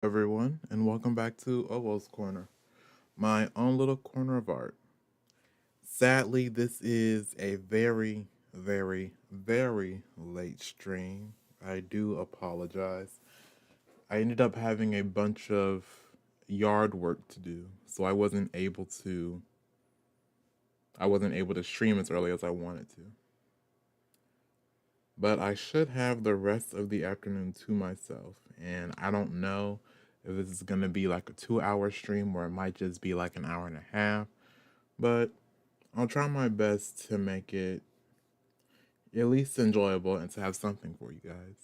Everyone, and welcome back to Owoh's Corner, my own little corner of art. Sadly, this is a very, very, very late stream. I do apologize. I ended up having a bunch of yard work to do, so I wasn't able to stream as early as I wanted to. But I should have the rest of the afternoon to myself, and I don't know if this is going to be like a 2 hour stream or it might just be like an hour and a half. But I'll try my best to make it at least enjoyable and to have something for you guys.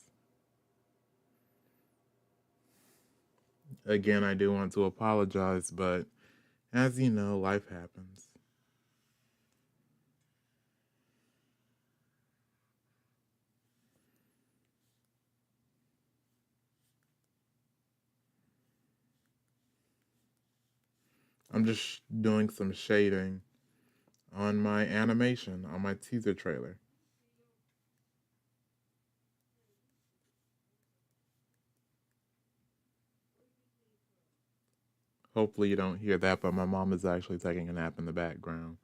Again, I do want to apologize, but as you know, life happens. I'm just doing some shading on my animation, on my teaser trailer. Hopefully, you don't hear that, but my mom is actually taking a nap in the background.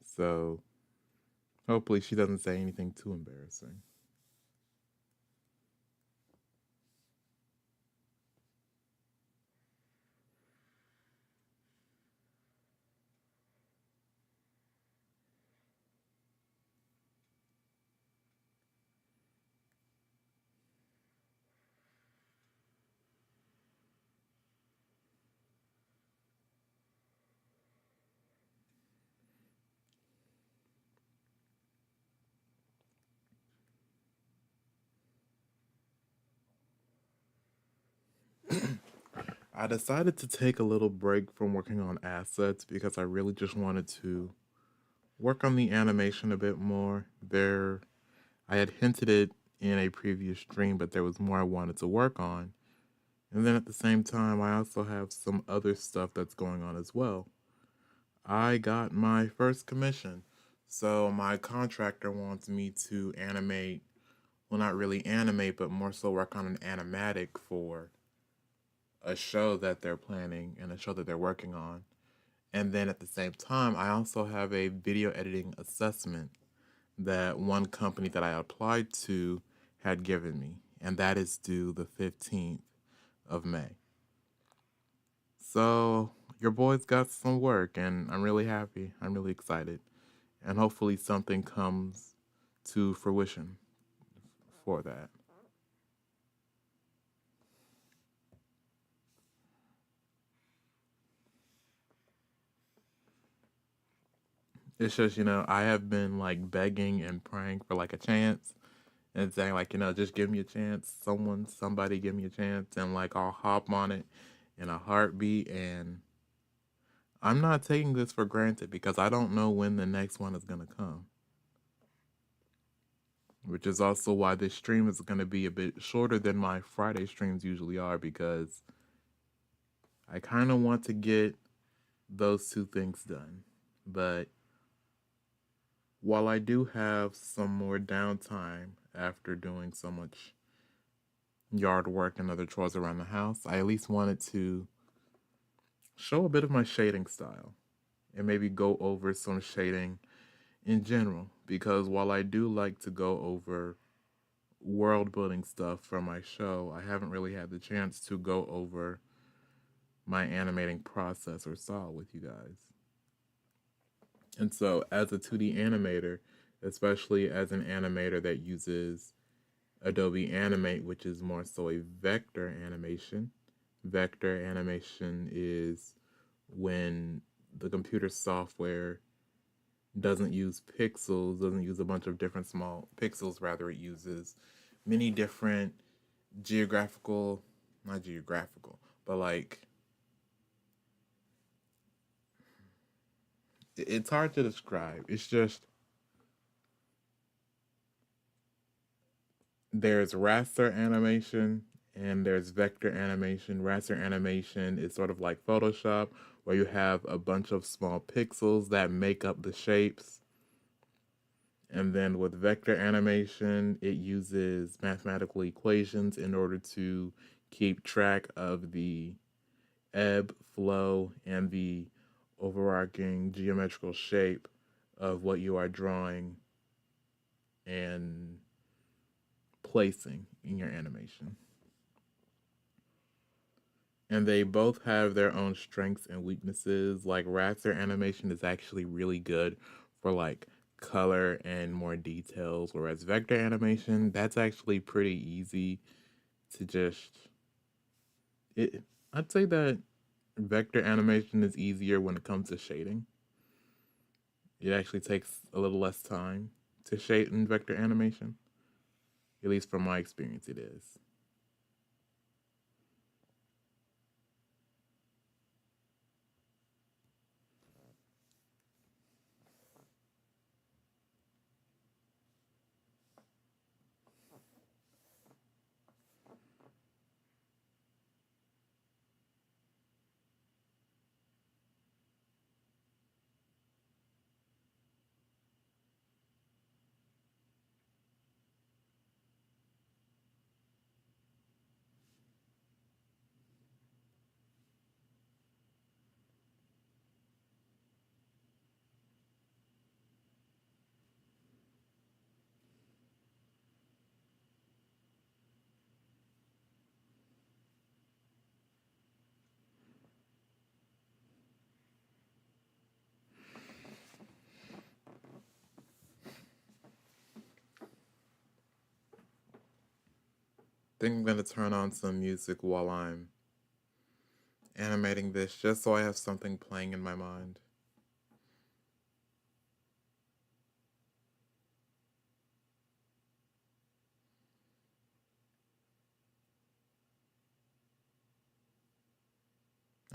So, hopefully, she doesn't say anything too embarrassing. I decided to take a little break from working on assets because I really just wanted to work on the animation a bit more. I had hinted it in a previous stream, but there was more I wanted to work on. And then at the same time, I also have some other stuff that's going on as well. I got my first commission. So my contractor wants me to animate, well, not really animate, but more so work on an animatic for a show that they're planning and a show that they're working on. And then at the same time, I also have a video editing assessment that one company that I applied to had given me, and that is due the 15th of May. So, your boy's got some work, and I'm really happy. I'm really excited. And hopefully, something comes to fruition for that. It's just, I have been like begging and praying for like a chance and saying, like, just give me a chance. Somebody give me a chance. And like, I'll hop on it in a heartbeat. And I'm not taking this for granted because I don't know when the next one is going to come. Which is also why this stream is going to be a bit shorter than my Friday streams usually are because I kind of want to get those two things done. But while I do have some more downtime after doing so much yard work and other chores around the house, I at least wanted to show a bit of my shading style and maybe go over some shading in general because while I do like to go over world building stuff for my show, I haven't really had the chance to go over my animating process or style with you guys. And so, as a 2D animator, especially as an animator that uses Adobe Animate, which is more so a vector animation, vector animation is when the computer software doesn't use pixels, doesn't use a bunch of different small pixels, rather, it uses many different geographical, not geographical, but like it's hard to describe. It's just there's raster animation and there's vector animation. Raster animation is sort of like Photoshop, where you have a bunch of small pixels that make up the shapes. And then with vector animation, it uses mathematical equations in order to keep track of the ebb, flow, and the overarching geometrical shape of what you are drawing and placing in your animation. And they both have their own strengths and weaknesses. Like raster animation is actually really good for like color and more details, whereas vector animation, that's actually pretty easy to just it I'd say that vector animation is easier when it comes to shading. It actually takes a little less time to shade in vector animation. At least from my experience it is. I think I'm gonna turn on some music while I'm animating this just so I have something playing in my mind.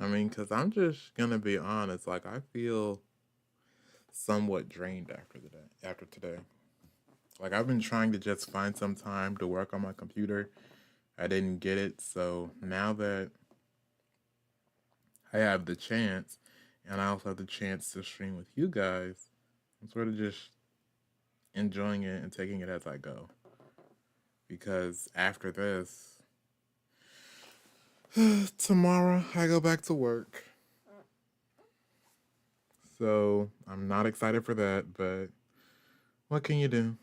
I mean, because I'm just gonna be honest, like I feel somewhat drained after today. Like I've been trying to just find some time to work on my computer. I didn't get it, so now that I have the chance, and I also have the chance to stream with you guys, I'm sort of just enjoying it and taking it as I go. Because after this, tomorrow I go back to work. So I'm not excited for that, but what can you do?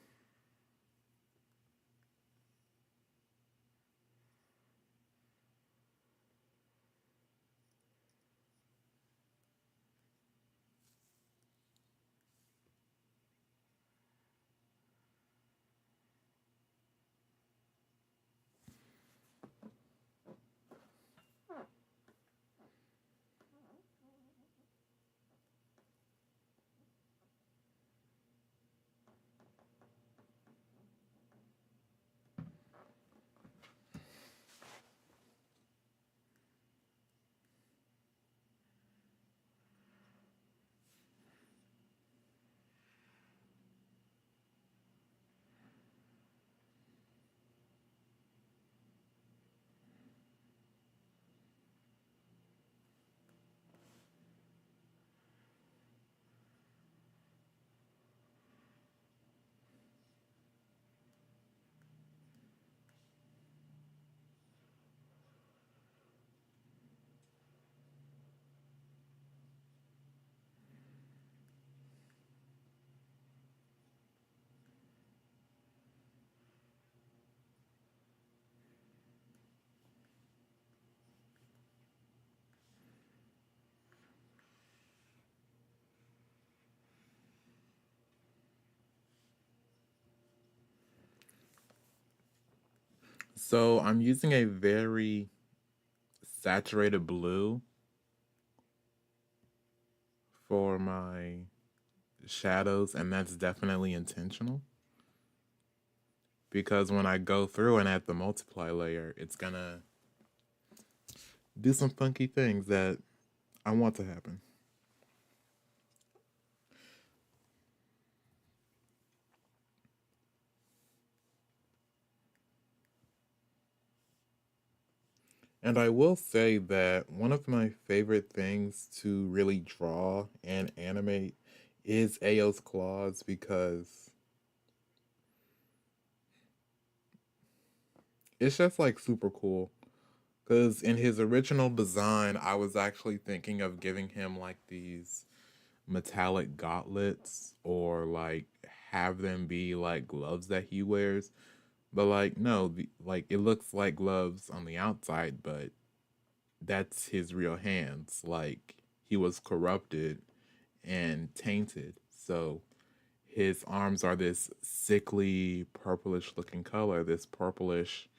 So I'm using a very saturated blue for my shadows, and that's definitely intentional because when I go through and add the multiply layer, it's gonna do some funky things that I want to happen. And I will say that one of my favorite things to really draw and animate is Ao's claws because it's just like super cool. Because in his original design, I was actually thinking of giving him like these metallic gauntlets or like have them be like gloves that he wears. But like, no, like it looks like gloves on the outside, but that's his real hands. Like he was corrupted and tainted. So his arms are this sickly purplish looking color, this purplish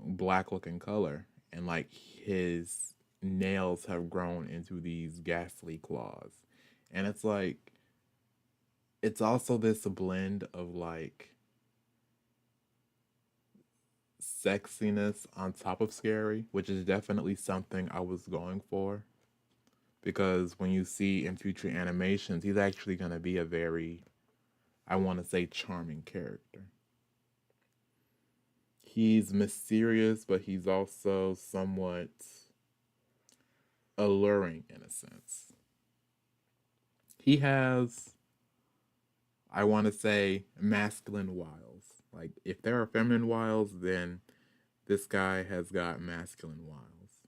black looking color. And like his nails have grown into these ghastly claws. And it's like, it's also this blend of like sexiness on top of scary, which is definitely something I was going for. Because when you see in future animations, he's actually going to be a very, I want to say, charming character. He's mysterious, but he's also somewhat alluring in a sense. He has, I want to say, masculine wiles. Like, if there are feminine wiles, then this guy has got masculine wiles.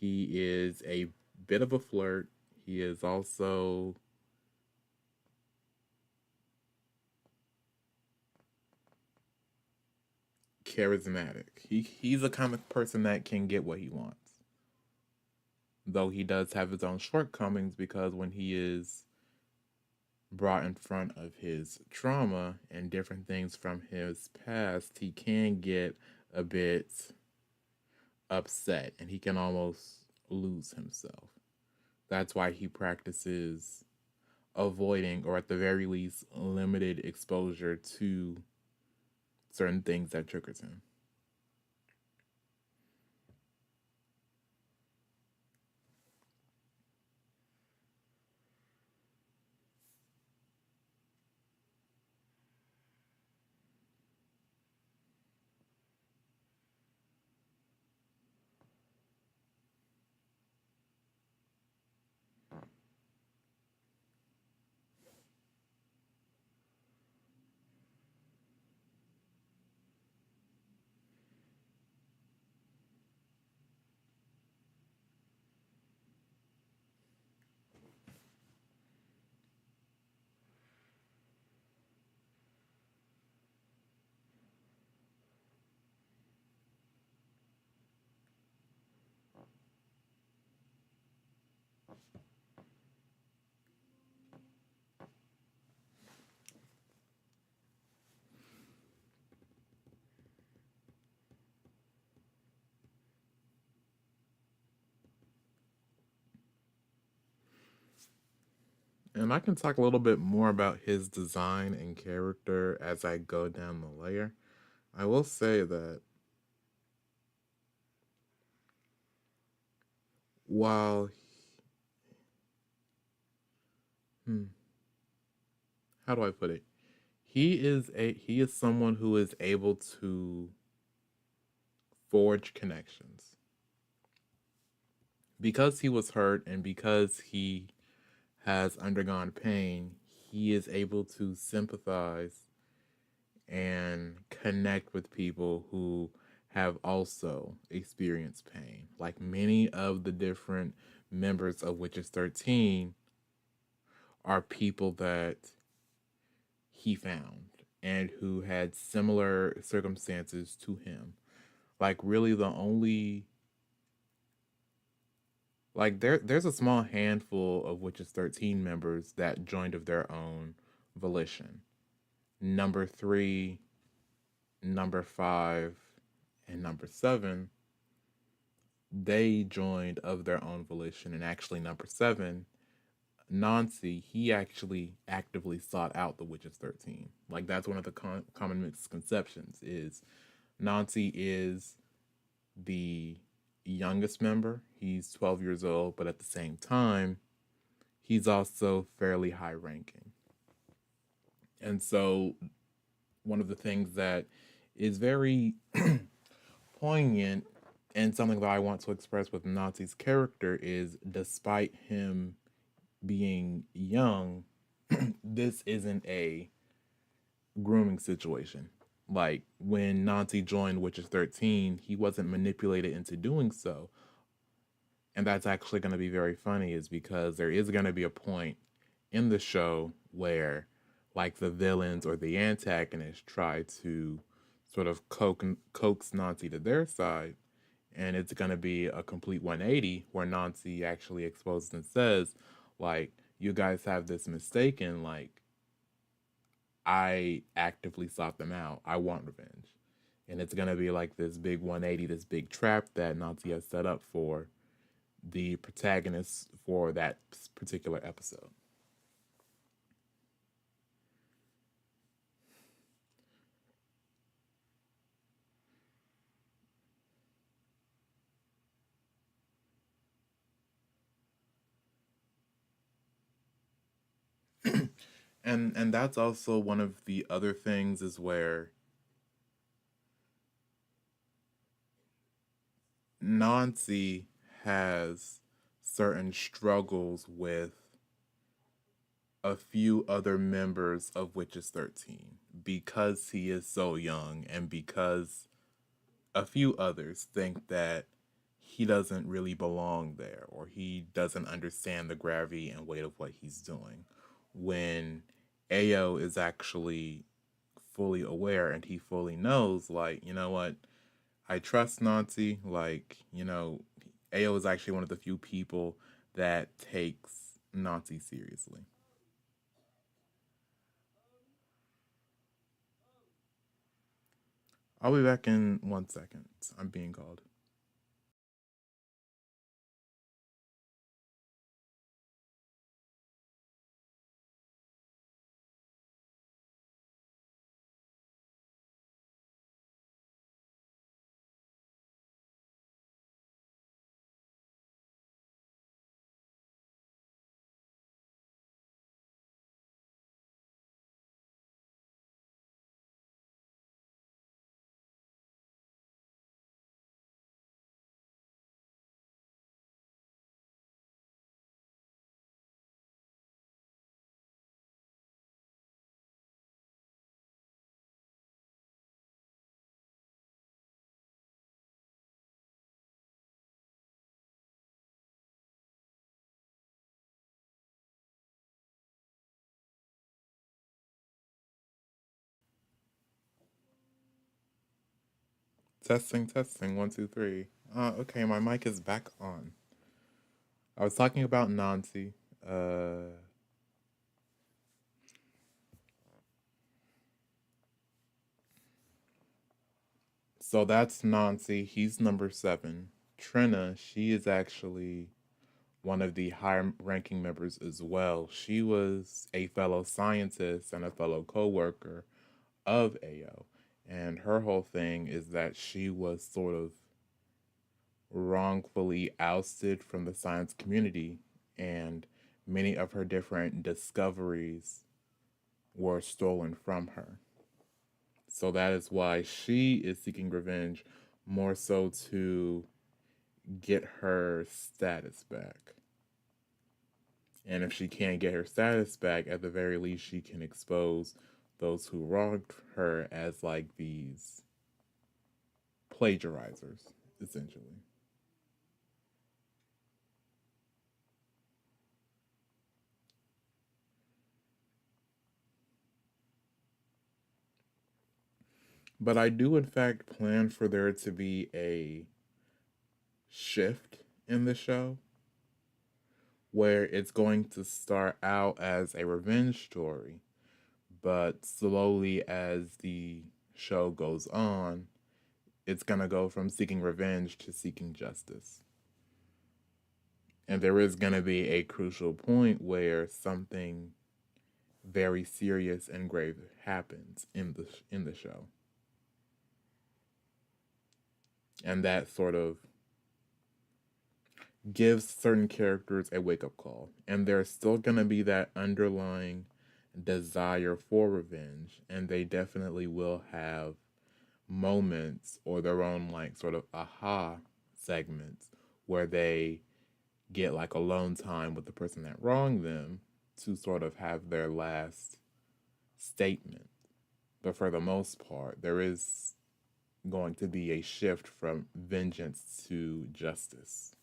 He is a bit of a flirt. He is also charismatic. He's a kind of person that can get what he wants. Though he does have his own shortcomings because when he is brought in front of his trauma and different things from his past, he can get a bit upset and he can almost lose himself. That's why he practices avoiding, or at the very least, limited exposure to certain things that triggers him. And I can talk a little bit more about his design and character as I go down the layer. I will say that while, hmm, how do I put it? He is someone who is able to forge connections. Because he was hurt and because he has undergone pain, he is able to sympathize and connect with people who have also experienced pain. Like many of the different members of Witches 13 are people that he found and who had similar circumstances to him. Like really the only like there's a small handful of Witches 13 members that joined of their own volition. Number 3, number 5, and number 7, they joined of their own volition. And actually, number 7, Nancy, he actually actively sought out the Witches 13. Like, that's one of the common misconceptions is Nancy is the youngest member. He's 12 years old, but at the same time, he's also fairly high ranking. And so, one of the things that is very poignant and something that I want to express with Nazi's character is despite him being young, this isn't a grooming situation. Like when Nancy joined Witches 13, he wasn't manipulated into doing so. And that's actually going to be very funny, is because there is going to be a point in the show where, like, the villains or the antagonists try to sort of coax Nancy to their side, and it's going to be a complete 180 where Nancy actually exposes and says, like, you guys have this mistaken, like, I actively sought them out. I want revenge. And it's going to be like this big 180, this big trap that Nancy has set up for the protagonist for that particular episode. And that's also one of the other things, is where Nancy has certain struggles with a few other members of Witches 13 because he is so young, and because a few others think that he doesn't really belong there, or he doesn't understand the gravity and weight of what he's doing, when Ao is actually fully aware and he fully knows, like, you know what, I trust Nancy. Like, Ao is actually one of the few people that takes Nancy seriously. I'll be back in 1 second. I'm being called. Testing, testing, one, two, three. Okay, my mic is back on. I was talking about Nancy. Uh, so that's Nancy. He's number 7. Trina, she is actually one of the higher ranking members as well. She was a fellow scientist and a fellow co worker of AO. And her whole thing is that she was sort of wrongfully ousted from the science community, and many of her different discoveries were stolen from her. So that is why she is seeking revenge, more so to get her status back. And if she can't get her status back, at the very least, she can expose those who wronged her as like these plagiarizers, essentially. But I do, in fact, plan for there to be a shift in the show where it's going to start out as a revenge story, but slowly as the show goes on, it's going to go from seeking revenge to seeking justice. And there is going to be a crucial point where something very serious and grave happens in the show. And that sort of gives certain characters a wake up call. And there's still going to be that underlying desire for revenge. And they definitely will have moments or their own, like, sort of aha segments where they get like alone time with the person that wronged them to sort of have their last statement. But for the most part, there is going to be a shift from vengeance to justice,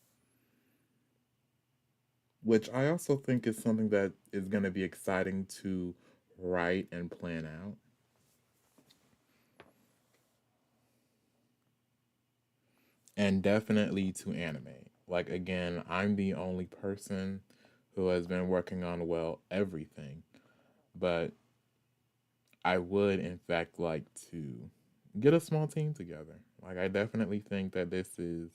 which I also think is something that is going to be exciting to write and plan out. And definitely to animate. Like, again, I'm the only person who has been working on, well, everything. But I would, in fact, like to get a small team together. Like, I definitely think that this is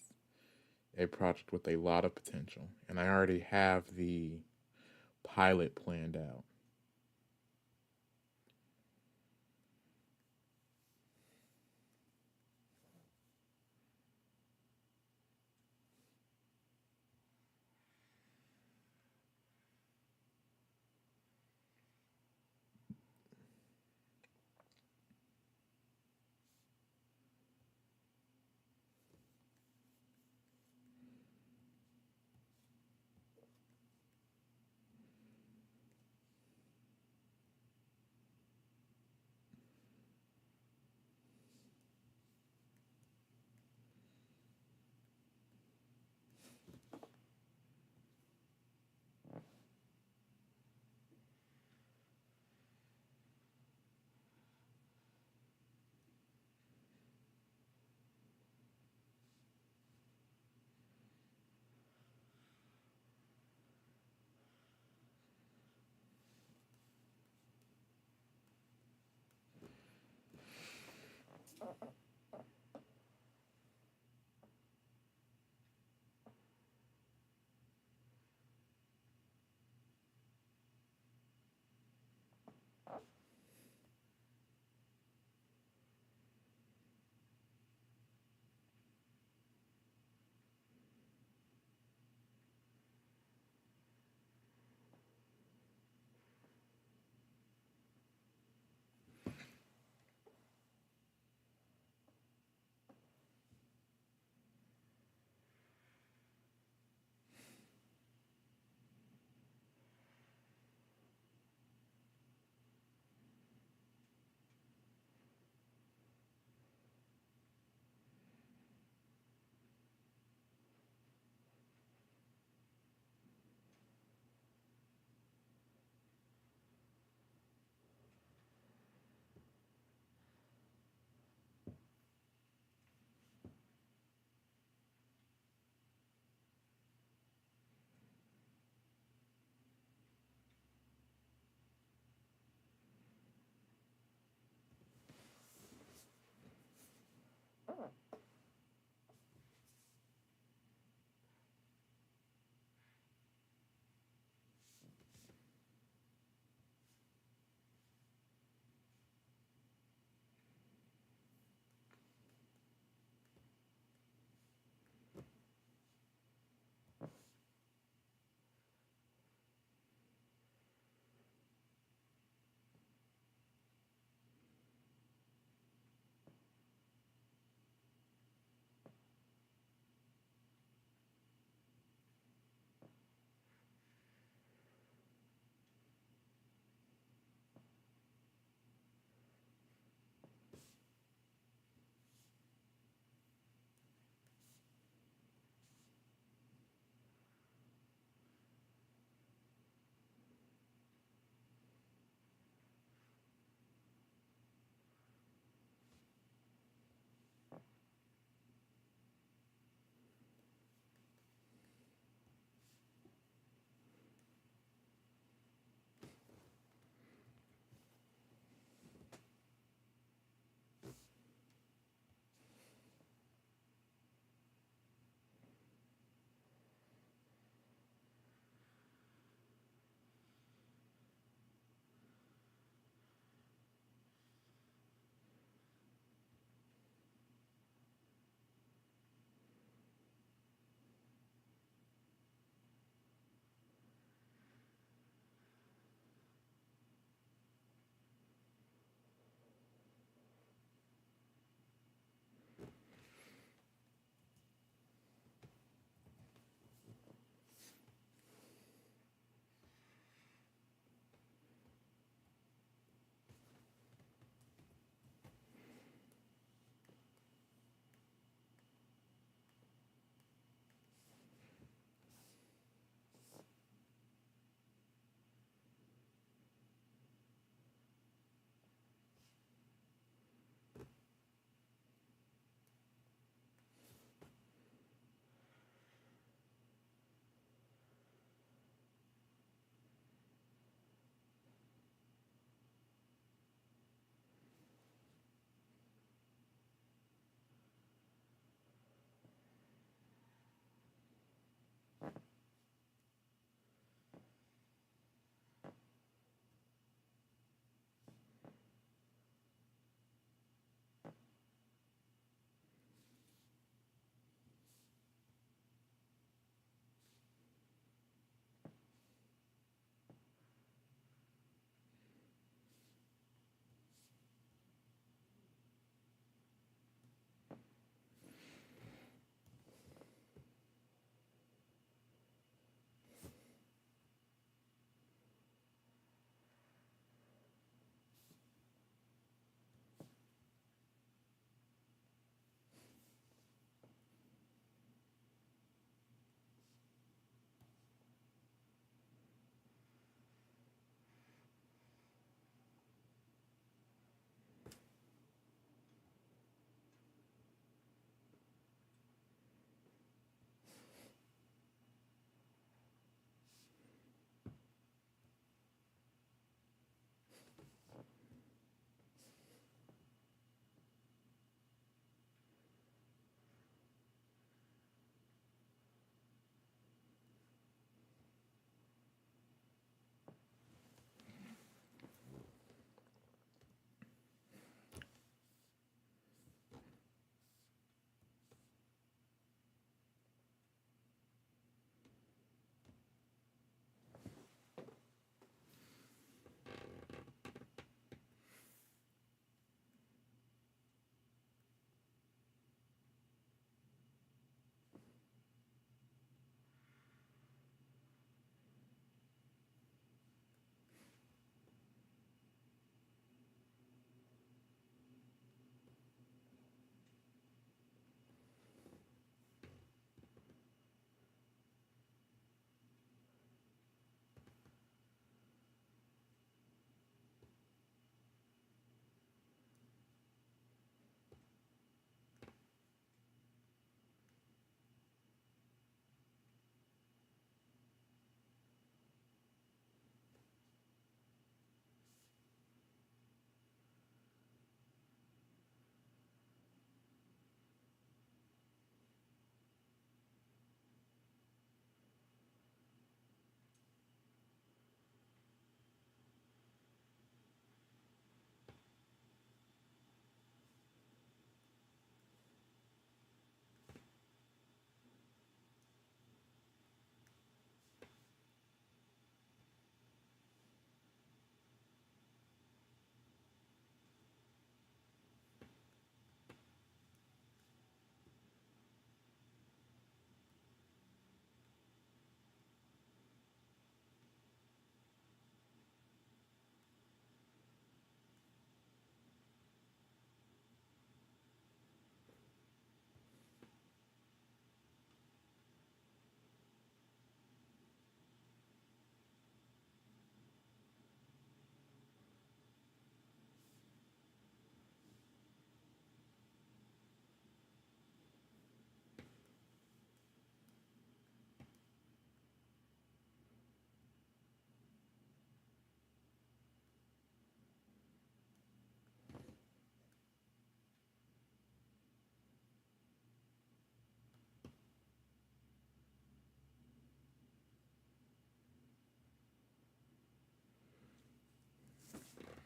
a project with a lot of potential. And I already have the pilot planned out.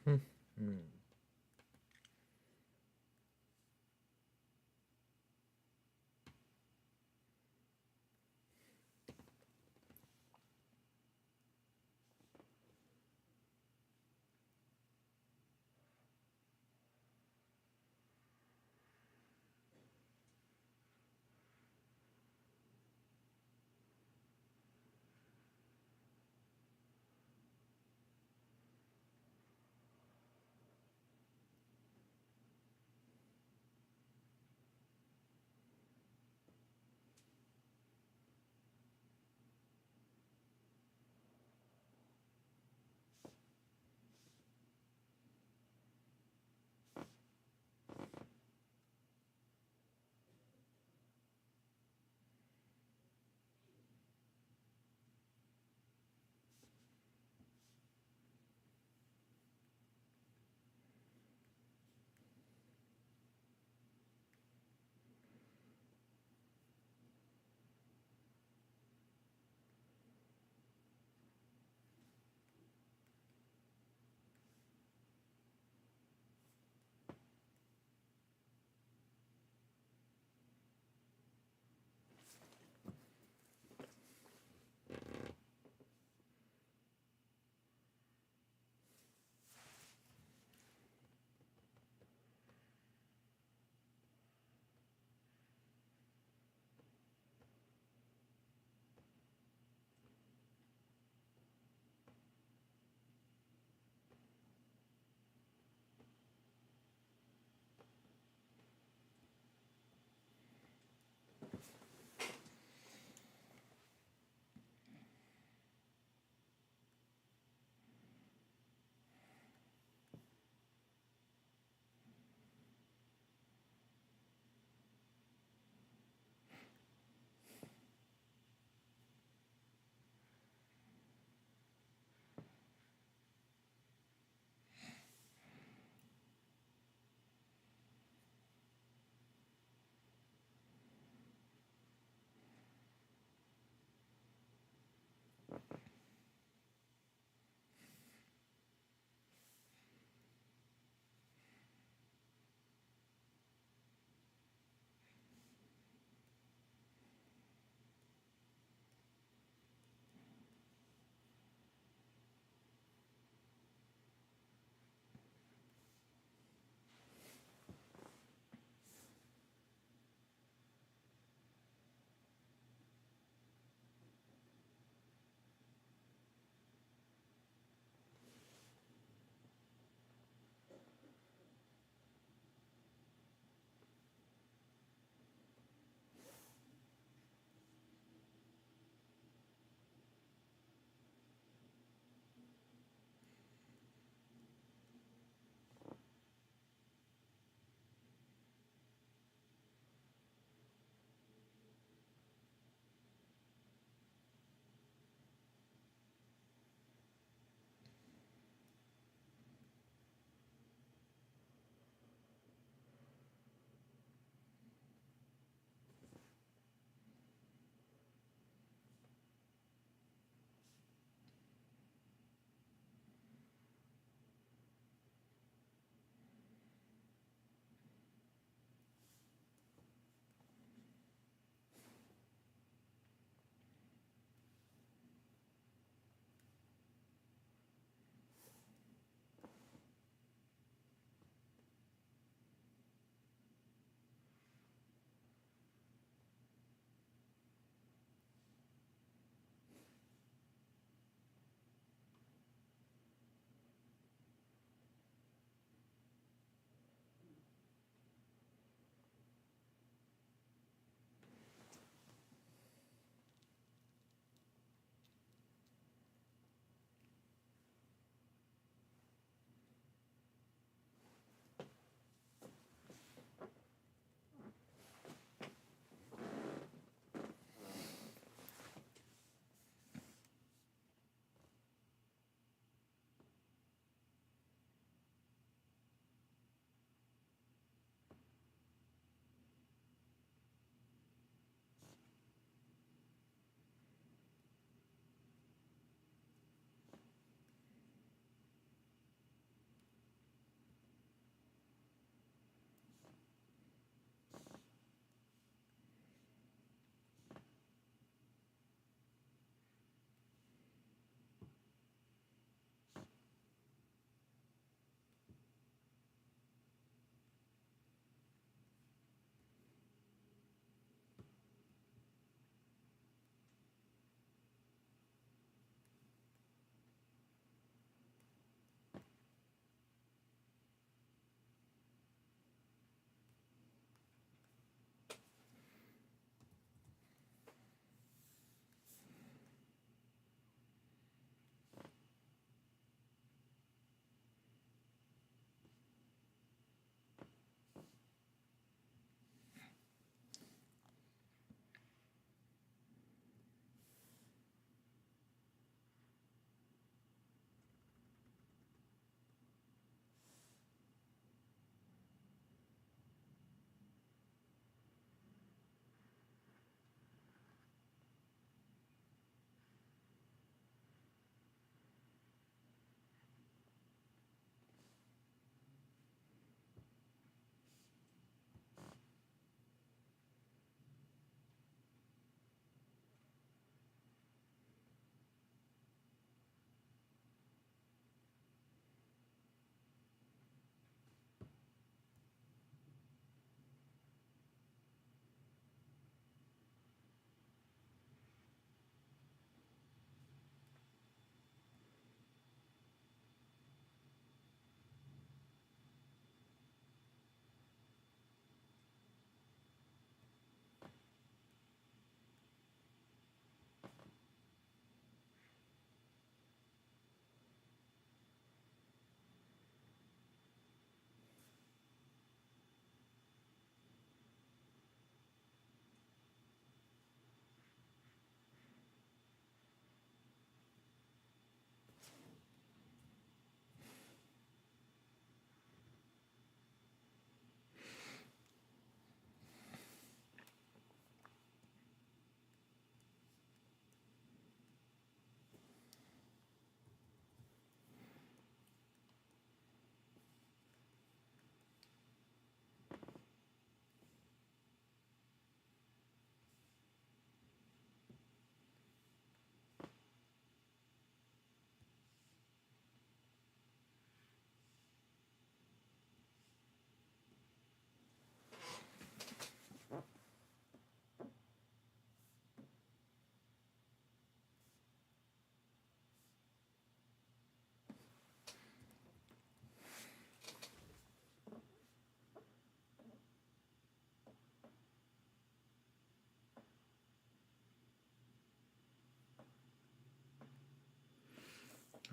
Hmm.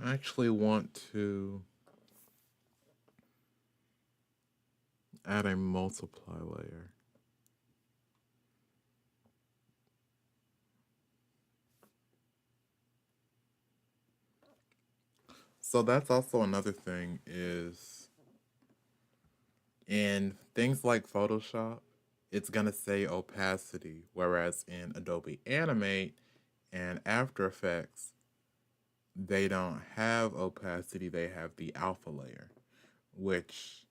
I actually want to add a multiply layer. So that's also another thing is in things like Photoshop, it's gonna say opacity, whereas in Adobe Animate and After Effects, they don't have opacity, they have the alpha layer, which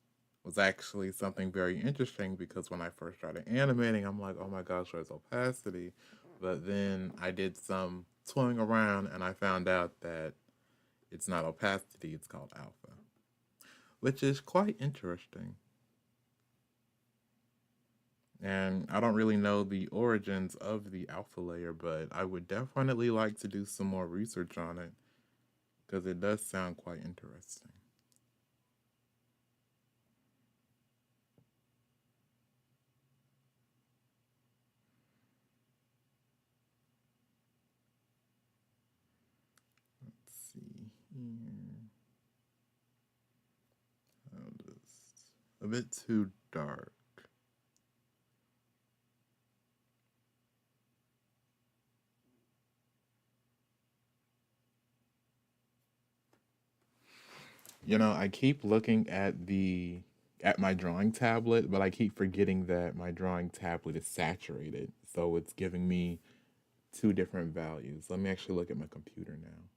was actually something very interesting because when I first started animating, I'm like, oh my gosh, where's opacity? But then I did some toying around and I found out that it's not opacity, it's called alpha, which is quite interesting. And I don't really know the origins of the alpha layer, but I would definitely like to do some more research on it because it does sound quite interesting. Let's see here. Just a bit too dark. You know, I keep looking at my drawing tablet, but I keep forgetting that my drawing tablet is saturated. So it's giving me two different values. Let me actually look at my computer now.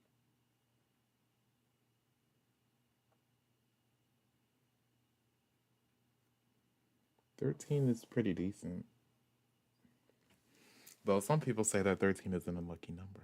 13 is pretty decent. Though some people say that 13 is an unlucky number.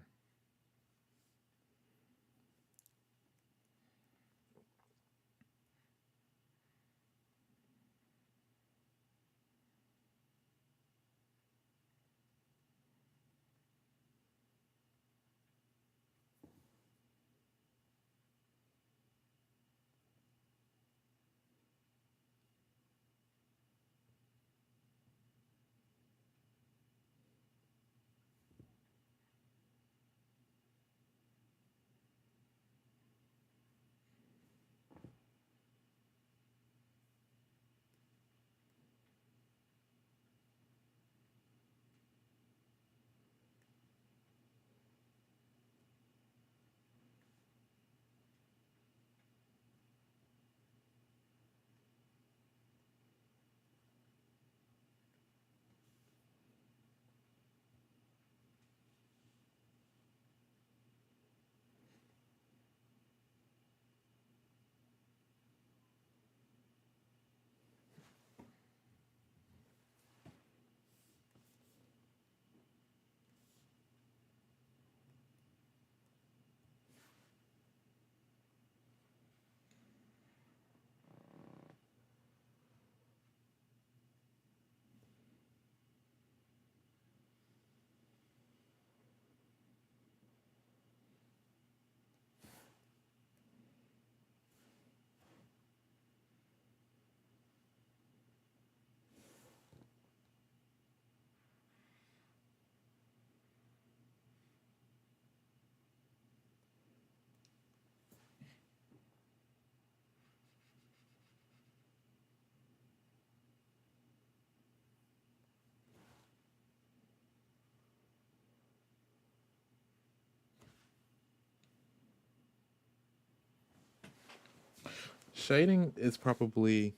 Shading is probably.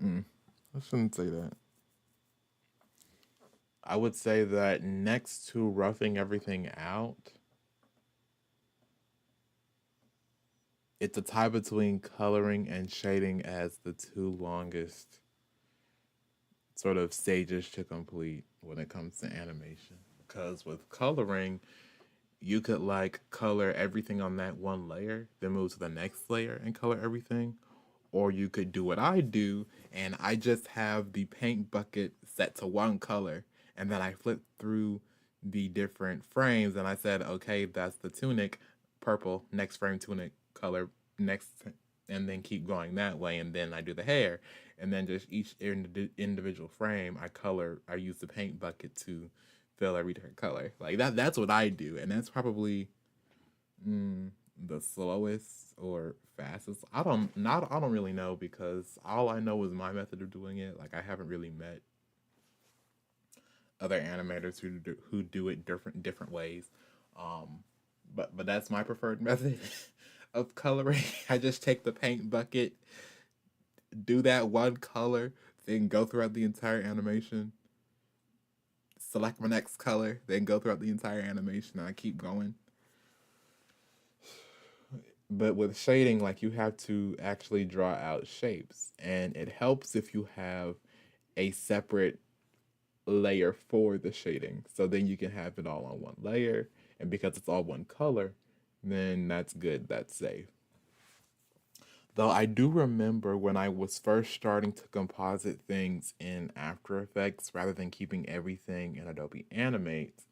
I shouldn't say that. I would say that next to roughing everything out, it's a tie between coloring and shading as the two longest sort of stages to complete when it comes to animation. Because with coloring, you could like color everything on that one layer, then move to the next layer and color everything. Or you could do what I do, and I just have the paint bucket set to one color, and then I flip through the different frames, and I said, okay, that's the tunic, purple, next frame tunic color, next, and then keep going that way, and then I do the hair, and then just each individual frame, I use the paint bucket to fill every different color. Like that. That's what I do, and that's probably the slowest or fastest. I don't really know because all I know is my method of doing it. Like I haven't really met other animators who do it different ways. Um, but that's my preferred method of coloring. I just take the paint bucket, do that one color, then go throughout the entire animation. Select my next color, then go throughout the entire animation. And I keep going. But with shading, like you have to actually draw out shapes, and it helps if you have a separate layer for the shading. So then you can have it all on one layer, and because it's all one color, then that's good, that's safe. Though I do remember when I was first starting to composite things in After Effects rather than keeping everything in Adobe Animate,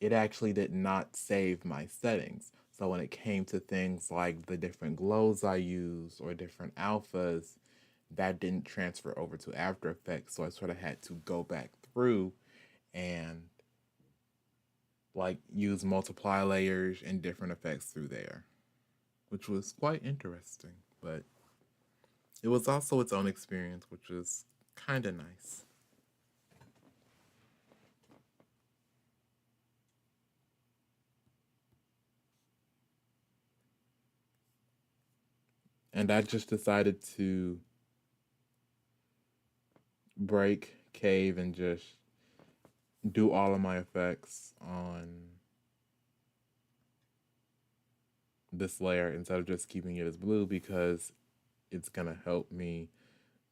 it actually did not save my settings. So when it came to things like the different glows I use or different alphas, that didn't transfer over to After Effects. So I sort of had to go back through and like use multiply layers and different effects through there, which was quite interesting. But it was also its own experience, which was kind of nice. And I just decided to break, cave, and just do all of my effects on this layer instead of just keeping it as blue because it's going to help me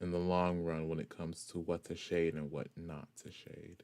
in the long run when it comes to what to shade and what not to shade.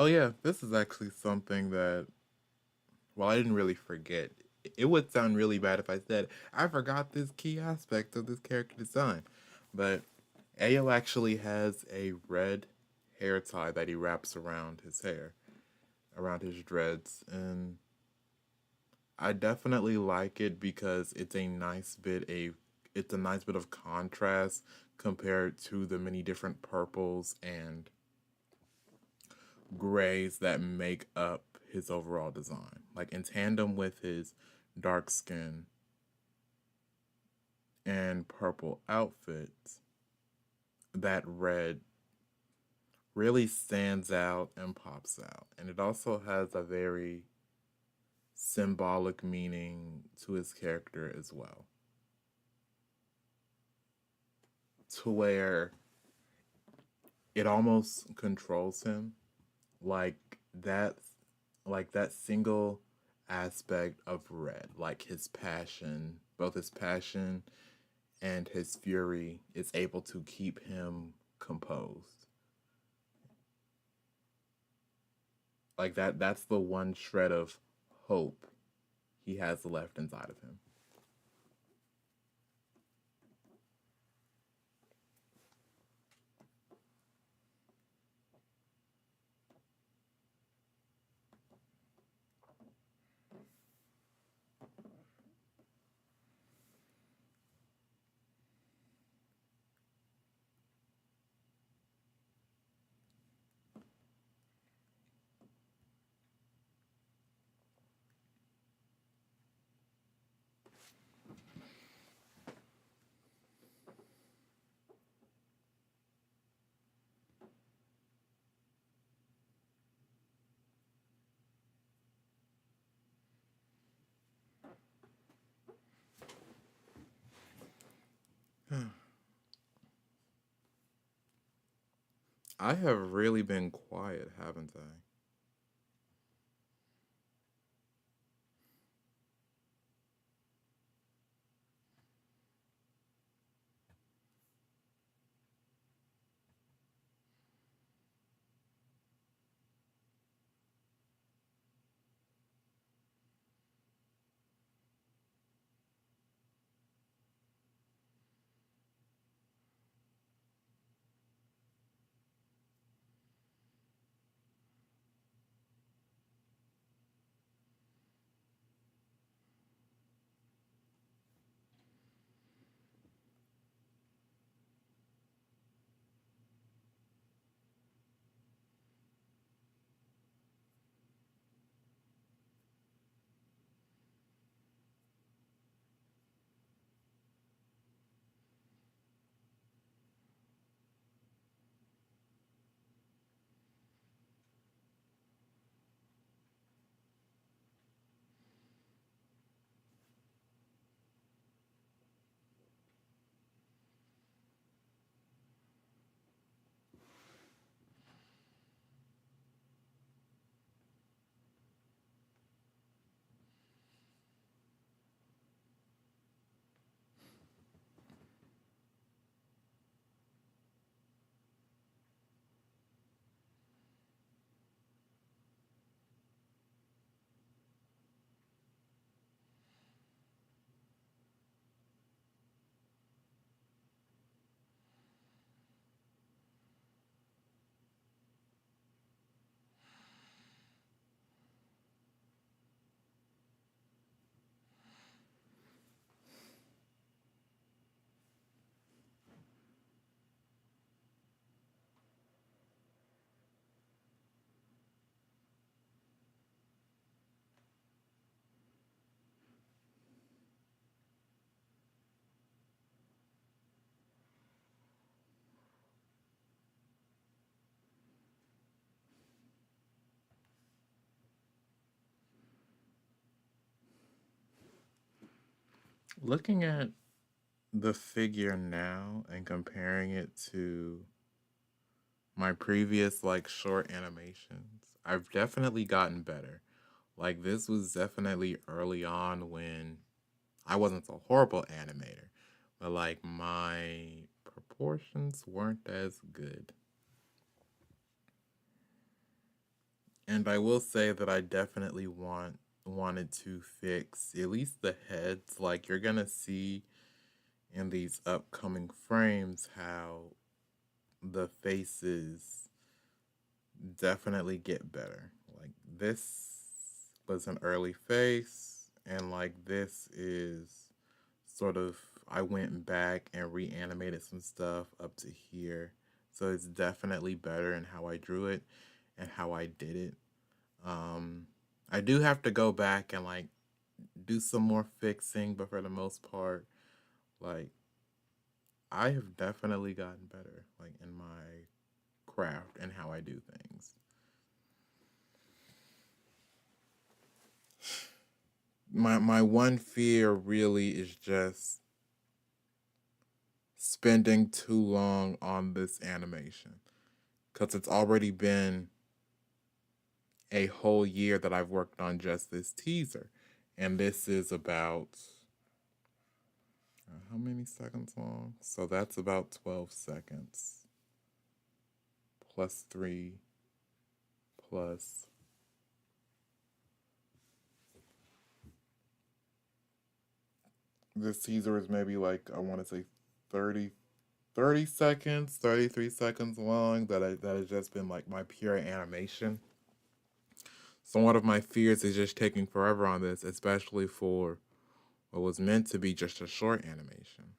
Oh yeah, this is actually something that, well, I didn't really forget. It would sound really bad if I said I forgot this key aspect of this character design, but Ayo actually has a red hair tie that he wraps around his hair, around his dreads, and I definitely like it because it's a nice bit of contrast compared to the many different purples and grays that make up his overall design. Like in tandem with his dark skin and purple outfits, that red really stands out and pops out. And it also has a very symbolic meaning to his character as well. To where it almost controls him. Like that like that single aspect of red, like his passion, both his passion and his fury is able to keep him composed. Like that's the one shred of hope he has left inside of him. I have really been quiet, haven't I? Looking at the figure now and comparing it to my previous like short animations, I've definitely gotten better. Like this was definitely early on when I wasn't a horrible animator, but like my proportions weren't as good. And I will say that I definitely wanted to fix at least the heads. Like you're gonna see in these upcoming frames how the faces definitely get better. Like this was an early face, and like this is sort of I went back and reanimated some stuff up to here. So it's definitely better in how I drew it and how I did it. Um, I do have to go back and like do some more fixing, but for the most part, like I have definitely gotten better, like in my craft and how I do things. My one fear really is just spending too long on this animation because it's already been a whole year that I've worked on just this teaser, and this is about how many seconds long? So that's about 12 seconds plus 3 plus this teaser is maybe like I want to say 30 30 seconds, 33 seconds long that has just been like my pure animation. So one of my fears is just taking forever on this, especially for what was meant to be just a short animation.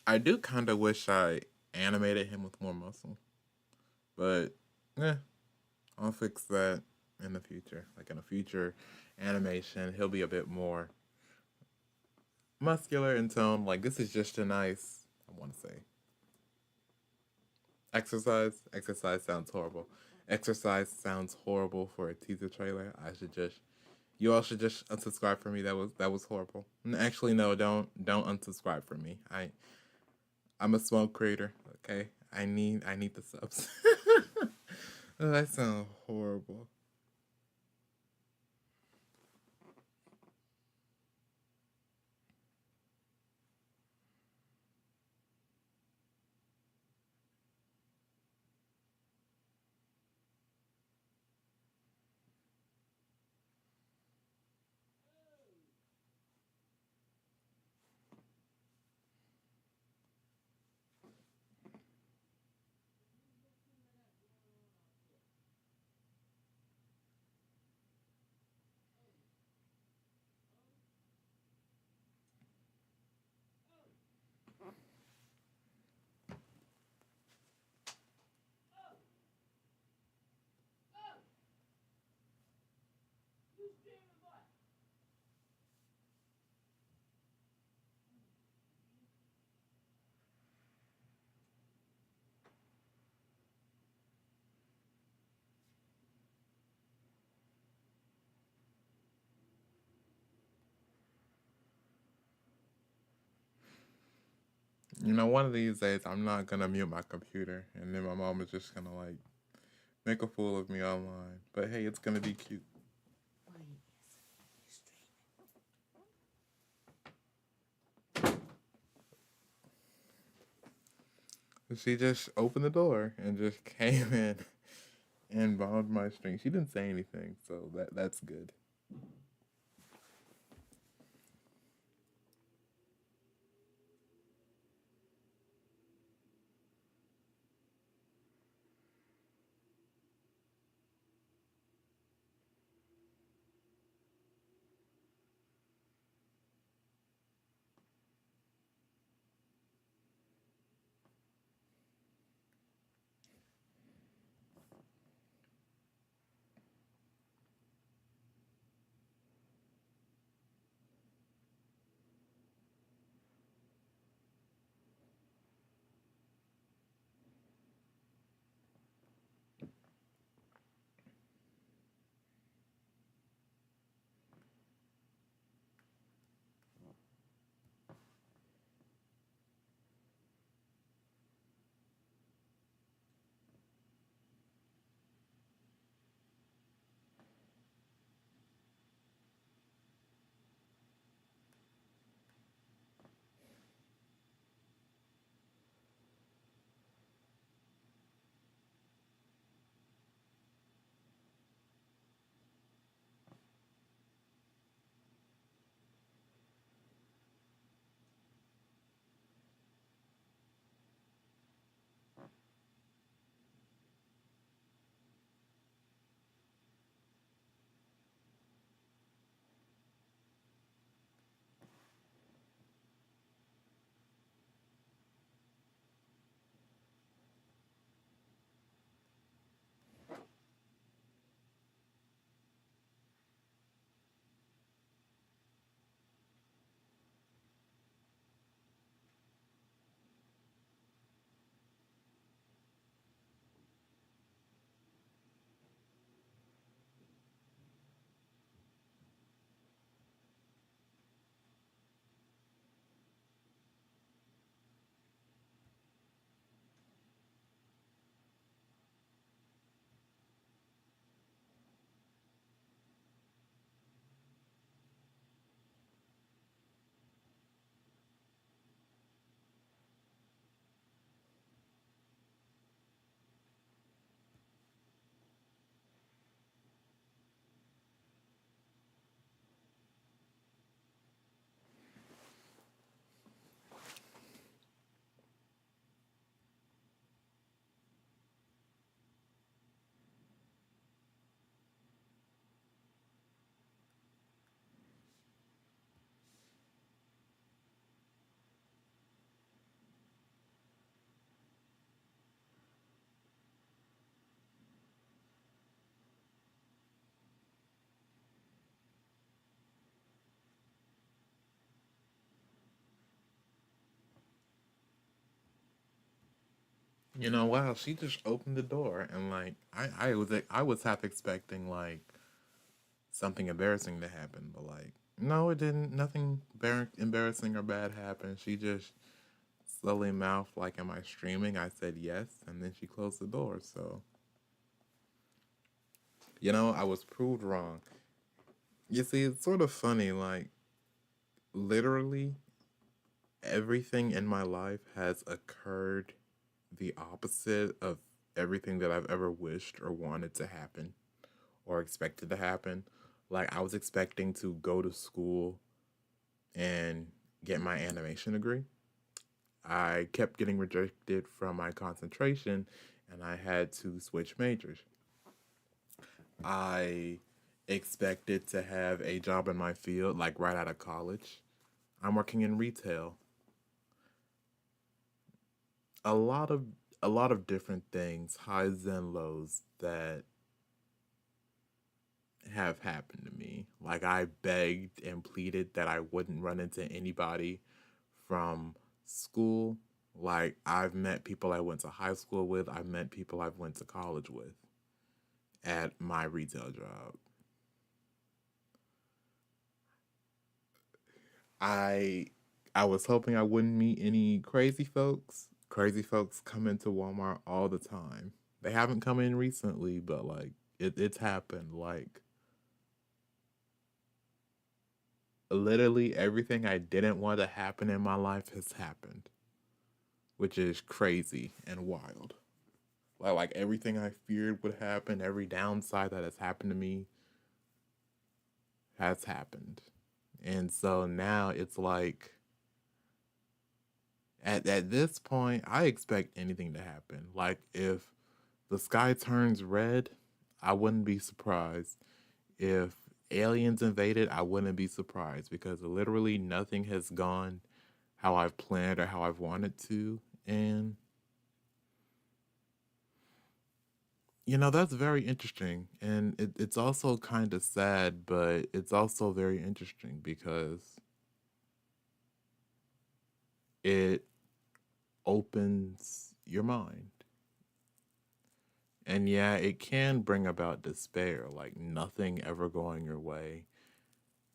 I do kind of wish I animated him with more muscle, but yeah, I'll fix that in the future. Like in a future animation, he'll be a bit more muscular in tone. Like this is just a nice, I want to say, exercise. Exercise sounds horrible. Exercise sounds horrible for a teaser trailer. I should just, you all should just unsubscribe from me. That was horrible. Actually, no, don't unsubscribe from me. I'm a small creator. Okay, I need the subs. Oh, that sounds horrible. One of these days I'm not gonna mute my computer, and then my mom is just gonna like make a fool of me online. But hey, it's gonna be cute. She just opened the door and just came in and bombed my string. She didn't say anything, so that's good. Wow, she just opened the door and like I was half expecting like something embarrassing to happen, but like no, it didn't. Nothing embarrassing or bad happened. She just slowly mouthed like, "Am I streaming?" I said yes, and then she closed the door. So I was proved wrong. You see, it's sort of funny. Like literally everything in my life has occurred the opposite of everything that I've ever wished or wanted to happen or expected to happen. Like I was expecting to go to school and get my animation degree. I kept getting rejected from my concentration and I had to switch majors. I expected to have a job in my field like right out of college. I'm working in retail. A lot of a lot of different things, highs and lows that have happened to me. Like I begged and pleaded that I wouldn't run into anybody from school. Like I've met people I went to high school with, I've met people I've went to college with at my retail job. I I was hoping I wouldn't meet any crazy folks. Crazy folks come into Walmart all the time. They haven't come in recently, but like it's happened. Like literally everything I didn't want to happen in my life has happened, which is crazy and wild. Like everything I feared would happen, every downside that has happened to me has happened. And so now it's like at this point I expect anything to happen. Like if the sky turns red, I wouldn't be surprised. If aliens invaded, I wouldn't be surprised because literally nothing has gone how I've planned or how I've wanted to. And that's very interesting. And it's also kind of sad, but it's also very interesting because it opens your mind. And yeah, it can bring about despair, like nothing ever going your way.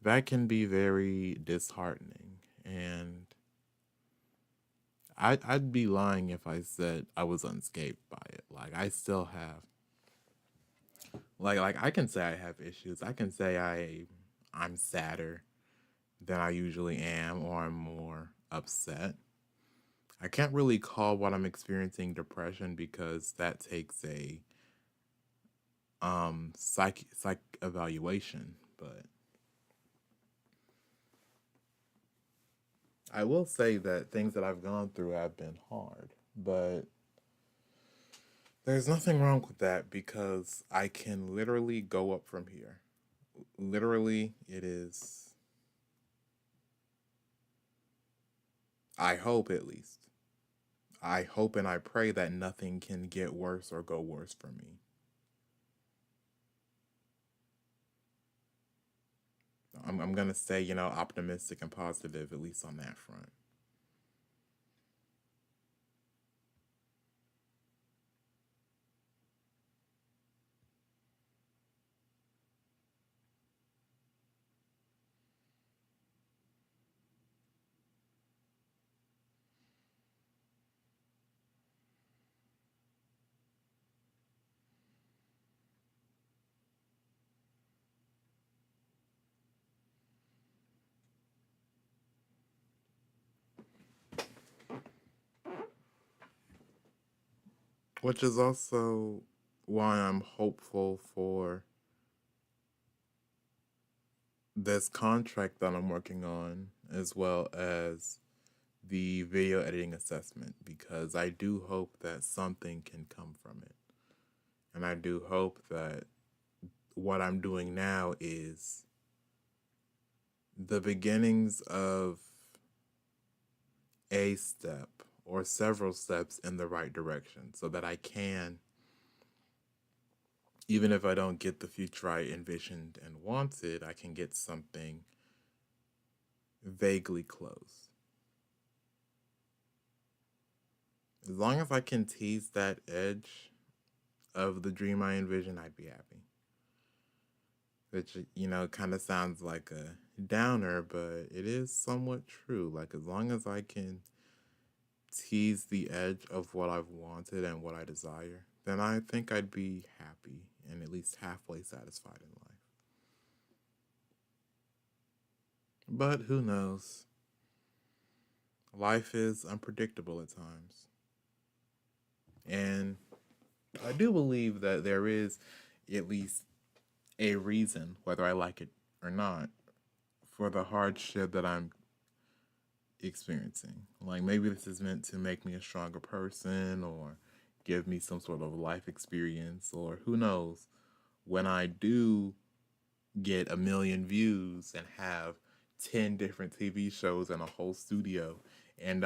That can be very disheartening. And I'd be lying if I said I was unscathed by it. Like I still have like I can say I have issues. I can say I'm sadder than I usually am or I'm more upset. I can't really call what I'm experiencing depression because that takes a psych evaluation, but I will say that things that I've gone through have been hard, but there's nothing wrong with that because I can literally go up from here. Literally, it is, I hope at least. I hope and I pray that nothing can get worse or go worse for me. I'm going to say, optimistic and positive, at least on that front. Which is also why I'm hopeful for this contract that I'm working on, as well as the video editing assessment, because I do hope that something can come from it. And I do hope that what I'm doing now is the beginnings of a step or several steps in the right direction so that I can, even if I don't get the future I envisioned and wanted, I can get something vaguely close. As long as I can tease that edge of the dream I envision, I'd be happy. Which, kind of sounds like a downer, but it is somewhat true. Like, as long as I can tease the edge of what I've wanted and what I desire, then I think I'd be happy and at least halfway satisfied in life. But who knows? Life is unpredictable at times. And I do believe that there is at least a reason, whether I like it or not, for the hardship that I'm experiencing. Like maybe this is meant to make me a stronger person or give me some sort of life experience, or who knows, when I do get a million views and have 10 different TV shows and a whole studio, and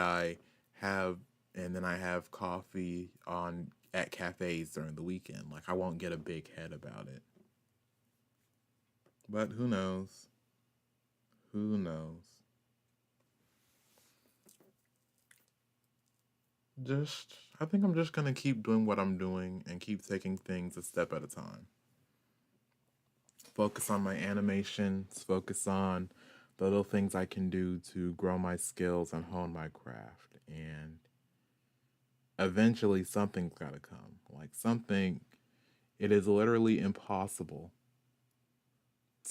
have and then I have coffee on at cafes during the weekend. Like I won't get a big head about it. But who knows? Who knows? I think I'm just gonna keep doing what I'm doing and keep taking things a step at a time. Focus on my animations, focus on the little things I can do to grow my skills and hone my craft. And eventually something's gotta come. Like something, it is literally impossible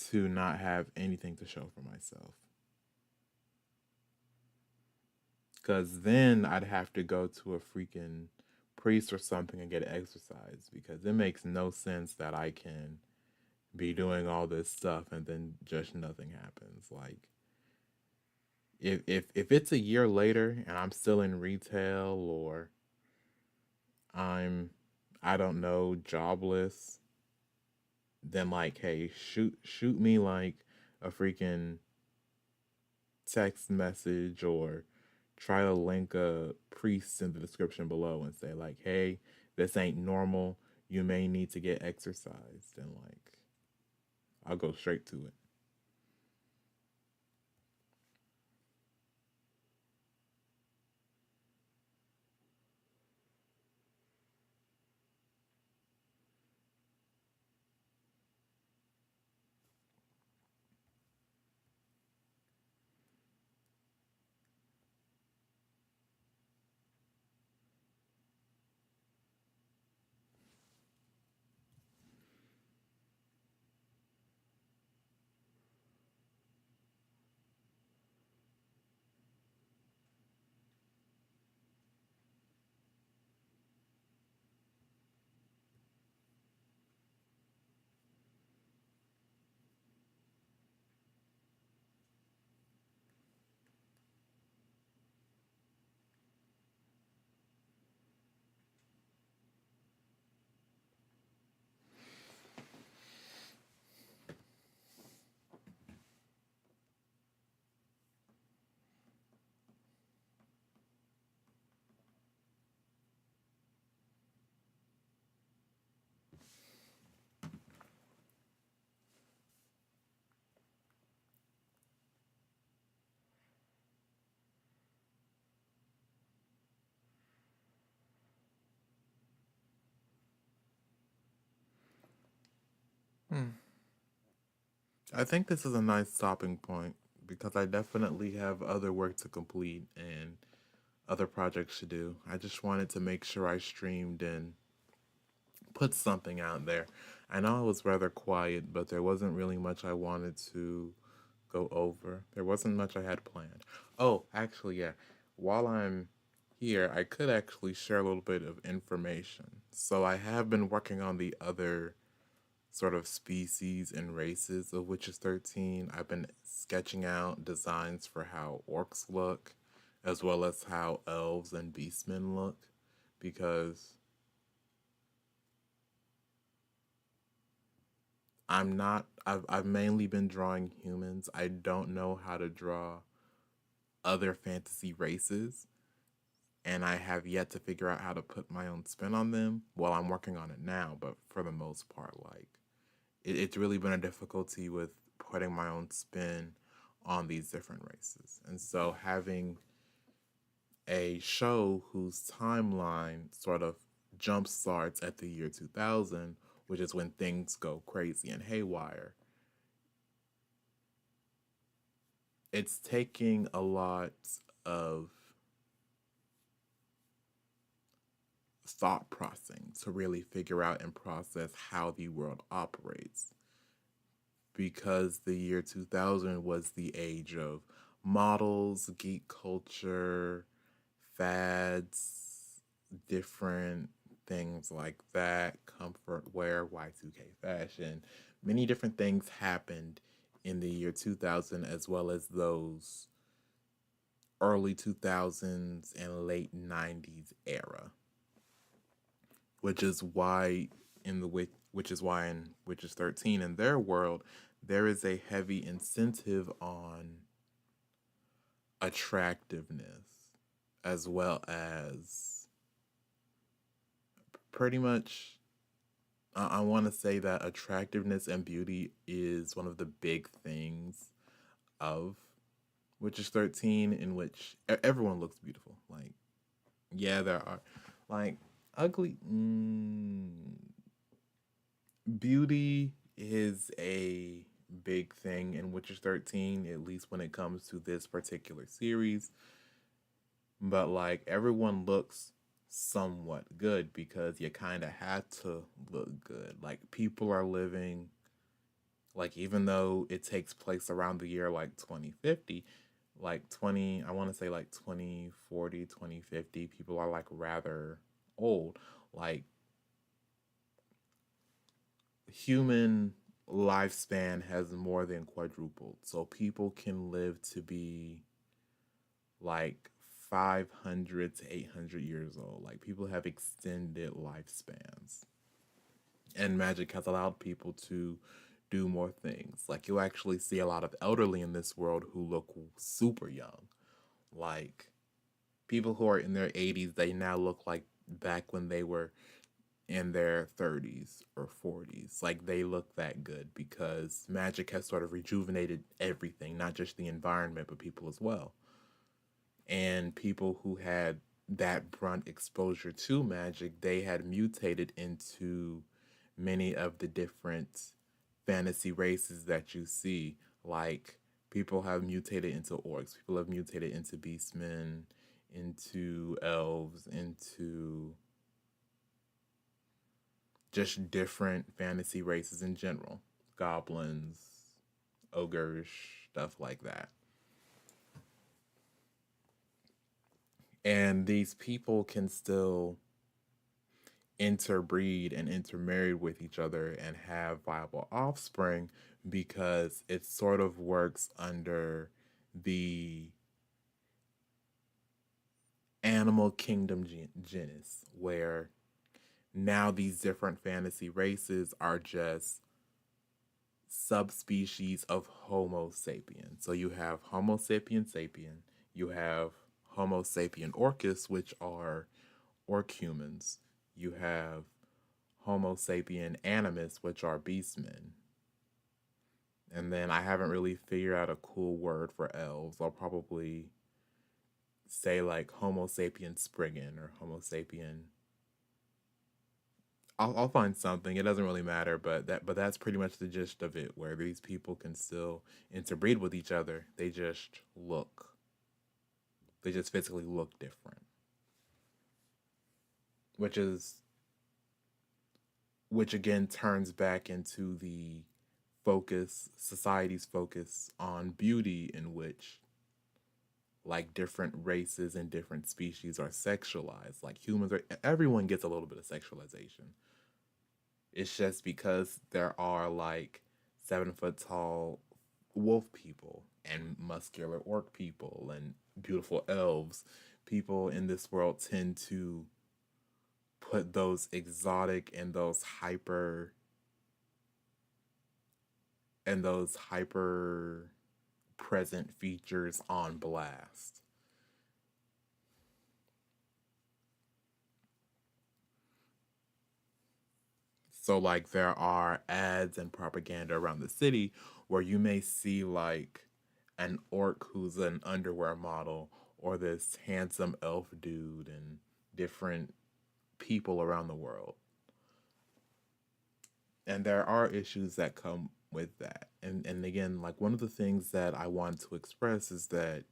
to not have anything to show for myself. Because then I'd have to go to a freaking priest or something and get exercise because it makes no sense that I can be doing all this stuff and then just nothing happens. Like if it's a year later and I'm still in retail or I'm I don't know jobless, then like hey shoot me like a freaking text message or try to link a priest in the description below and say like hey this ain't normal, you may need to get exercised, and like I'll go straight to it. Hmm. I think this is a nice stopping point because I definitely have other work to complete and other projects to do. I just wanted to make sure I streamed and put something out there. I know it was rather quiet, but there wasn't really much I wanted to go over. There wasn't much I had planned. Oh, actually, yeah. While I'm here, I could actually share a little bit of information. So I have been working on the other sort of species and races of Witches 13. I've been sketching out designs for how orcs look, as well as how elves and beastmen look, because I've mainly been drawing humans. I don't know how to draw other fantasy races, and I have yet to figure out how to put my own spin on them. Well, I'm working on it now, but for the most part, like it's really been a difficulty with putting my own spin on these different races. And so having a show whose timeline sort of jump starts at the year 2000, which is when things go crazy and haywire. It's taking a lot of thought processing to really figure out and process how the world operates, because the year 2000 was the age of models, geek culture, fads, different things like that, comfort wear, Y2K fashion. Many different things happened in the year 2000, as well as those early 2000s and late 90s era, which is why which is why in Witches 13 in their world there is a heavy incentive on attractiveness, as well as pretty much I want to say that attractiveness and beauty is one of the big things of Witches 13, in which everyone looks beautiful. Like, yeah, there are like ugly. Beauty is a big thing in Witcher 13, at least when it comes to this particular series. But like everyone looks somewhat good because you kind of had to look good. Like people are living, like even though it takes place around the year like 2050, like 20, I want to say like 2040, 2050, people are like rather old. Like human lifespan has more than quadrupled. So people can live to be like 500 to 800 years old. Like people have extended lifespans. And magic has allowed people to do more things. Like you'll actually see a lot of elderly in this world who look super young. Like people who are in their 80s, they now look like back when they were in their 30s or 40s. Like they look that good because magic has sort of rejuvenated everything, not just the environment, but people as well. And people who had that brunt exposure to magic, they had mutated into many of the different fantasy races that you see. Like people have mutated into orcs, people have mutated into beastmen, into elves, into just different fantasy races in general, goblins, ogres, stuff like that. And these people can still interbreed and intermarry with each other and have viable offspring because it sort of works under the animal kingdom genus, where now these different fantasy races are just subspecies of Homo sapien. So you have Homo sapien sapien, you have Homo sapien orcus, which are orc humans, you have Homo sapien animus, which are beastmen. And then I haven't really figured out a cool word for elves. I'll probably say like Homo sapien Spriggan or Homo sapien. I'll find something. It doesn't really matter, but that's pretty much the gist of it. Where these people can still interbreed with each other. They just physically look different, which is which again turns back into the society's focus on beauty, in which like different races and different species are sexualized. Like everyone gets a little bit of sexualization. It's just because there are like 7 foot tall wolf people and muscular orc people and beautiful elves. People in this world tend to put those exotic and those hyper present features on blast. So like there are ads and propaganda around the city where you may see like an orc who's an underwear model or this handsome elf dude and different people around the world. And there are issues that come with that. And again, like one of the things that I want to express is that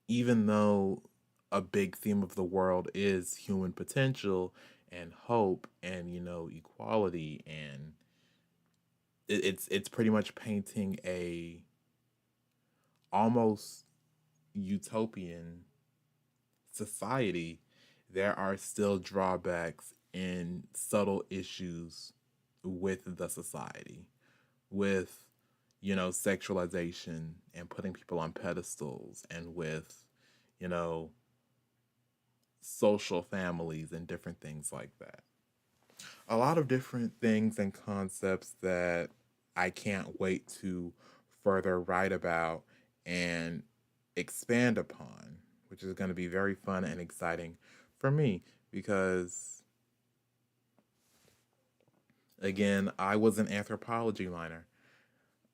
even though a big theme of the world is human potential and hope and equality, and it's pretty much painting a almost utopian society, there are still drawbacks and subtle issues with the society, with sexualization and putting people on pedestals, and with you know social families and different things like that. A lot of different things and concepts that I can't wait to further write about and expand upon, which is going to be very fun and exciting for me because, again, I was an anthropology minor.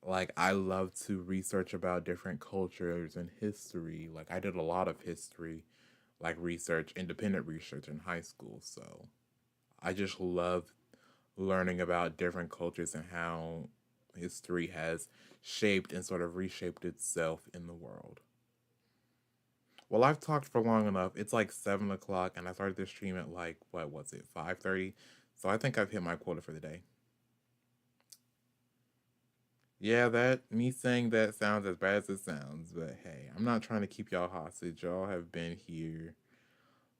Like, I love to research about different cultures and history. Like, I did a lot of history, like research, independent research in high school. So I just love learning about different cultures and how history has shaped and sort of reshaped itself in the world. Well, I've talked for long enough. It's like 7 o'clock, and I started this stream at like what was it, 5:30. So I think I've hit my quota for the day. Yeah, that me saying that sounds as bad as it sounds, but hey, I'm not trying to keep y'all hostage. Y'all have been here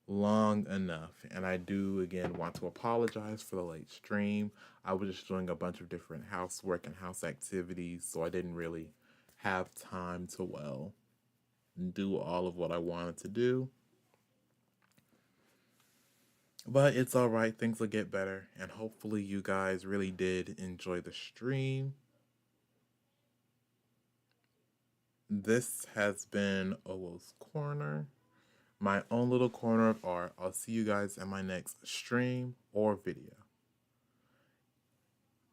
long enough. And I do, again, want to apologize for the late stream. I was just doing a bunch of different housework and house activities, so I didn't really have time to, well, do all of what I wanted to do. But it's all right. Things will get better. And hopefully, you guys really did enjoy the stream. This has been Owoh's Corner, my own little corner of art. I'll see you guys in my next stream or video.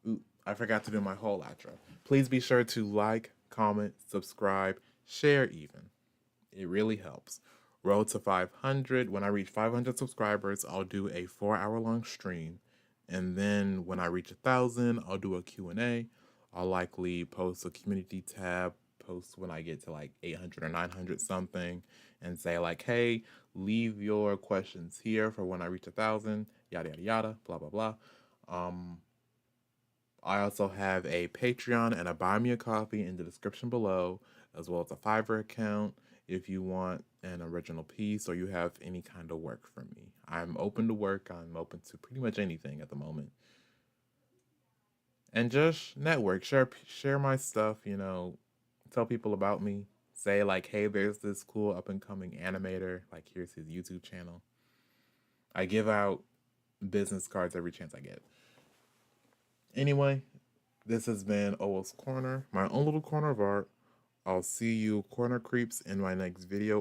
Ooh, I forgot to do my whole outro. Please be sure to like, comment, subscribe, share even. It really helps. Road to 500. When I reach 500 subscribers, I'll do a 4-hour long stream. And then when I reach 1,000, I'll do a Q&A. I'll likely post a community tab, post when I get to like 800 or 900 something, and say like, hey, leave your questions here for when I reach 1,000, yada, yada, yada, blah, blah, blah. I also have a Patreon and a Buy Me a Coffee in the description below, as well as a Fiverr account if you want an original piece or you have any kind of work from me. I'm open to work. I'm open to pretty much anything at the moment. And just network, share my stuff, tell people about me. Say like, hey, there's this cool up and coming animator, like here's his YouTube channel. I give out business cards every chance I get. Anyway, this has been Owoh's Corner, my own little corner of art. I'll see you corner creeps in my next video.